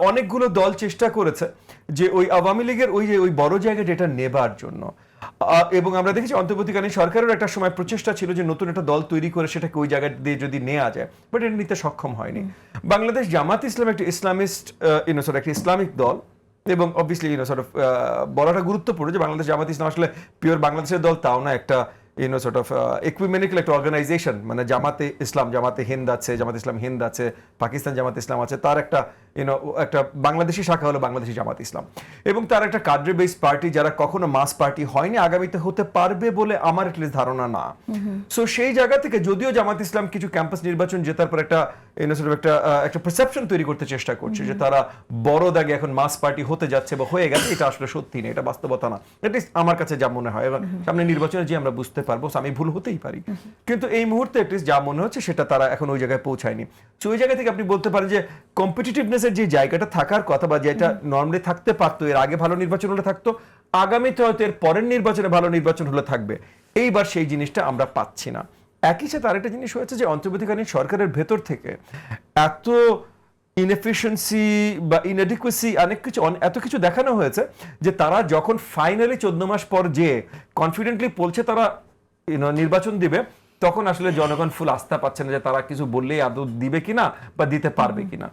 অনেকগুলো দল চেষ্টা করেছে যে ওই আওয়ামী লীগের ওই বড় জায়গা যেটা নেবার জন্য, এবং আমরা দেখেছি অন্তর্বর্তীকালীন সরকারের একটা সময় প্রচেষ্টা ছিল যে নতুন একটা দল তৈরি করে সেটাকে ওই জায়গা দিয়ে যদি নেওয়া যায়, বাট এটা নিতে সক্ষম হয়নি। বাংলাদেশ জামাত ইসলাম একটা ইসলামিস্ট একটা ইসলামিক দল, এবং অবভিয়াসলি বলাটা গুরুত্বপূর্ণ যে বাংলাদেশ জামাত ইসলাম আসলে পিওর বাংলাদেশের দল তাও না, একটা একুইমেনিক্যাল একটা অর্গানাইজেশন, মানে জামাতে ইসলাম, জামাতে হিন্দ আছে, জামাত ইসলাম হিন্দ আছে, পাকিস্তান জামাত ইসলাম আছে, তার একটা একটা বাংলাদেশি শাখা হলো বাংলাদেশি জামাত ইসলাম, এবং তার একটা কাড্রে বেস পার্টি যারা কখনো মাস পার্টি হয়নি, আগামীতে হতে পারবে বলে আমার এটলিস্ট ধারণা না। সো সেই জায়গা থেকে যদিও জামাত ইসলাম কিছু ক্যাম্পাস নির্বাচন জেতার পর একটা একটা পারসেপশন তৈরি করতে চেষ্টা করছে যে তারা বড় দাগে এখন মাস পার্টি হতে যাচ্ছে বা হয়ে গেছে, এটা আসলে সত্যি না, এটা বাস্তবতা না, এটলিস্ট আমার কাছে যা মনে হয়। এবার সামনে নির্বাচনে যে আমরা বুঝতে পারবো, আমি ভুল হতেই পারি, কিন্তু এই মুহূর্তে এটলিস্ট যা মনে হচ্ছে সেটা তারা এখন ওই জায়গায় পৌঁছায়নি। তো ওই জায়গা থেকে আপনি বলতে পারেন যে কম্পিটিটিভনেসের যে জায়গাটা থাকার কথা বা যেটা নর্মালি থাকতে পারতো, এর আগে ভালো নির্বাচন হলে থাকতো, আগামীতে হয়তো এর পরের নির্বাচনে ভালো নির্বাচন হলে থাকবে, এইবার সেই জিনিসটা আমরা পাচ্ছি না। একই সাথে আরেকটা জিনিস হয়েছে যে অন্তর্বর্তীকালীন সরকারের ভেতর থেকে এত ইনএফিশিয়েন্সি বা ইনএডিকুয়েসি এত কিছু দেখানো হয়েছে যে তারা যখন ফাইনালি 14 মাস পর যে কনফিডেন্টলি বলছে তারা নির্বাচন দিবে, তখন আসলে জনগণ ফুল আস্থা পাচ্ছে না যে তারা কিছু বললেই আদৌ দিবে কিনা বা দিতে পারবে কিনা।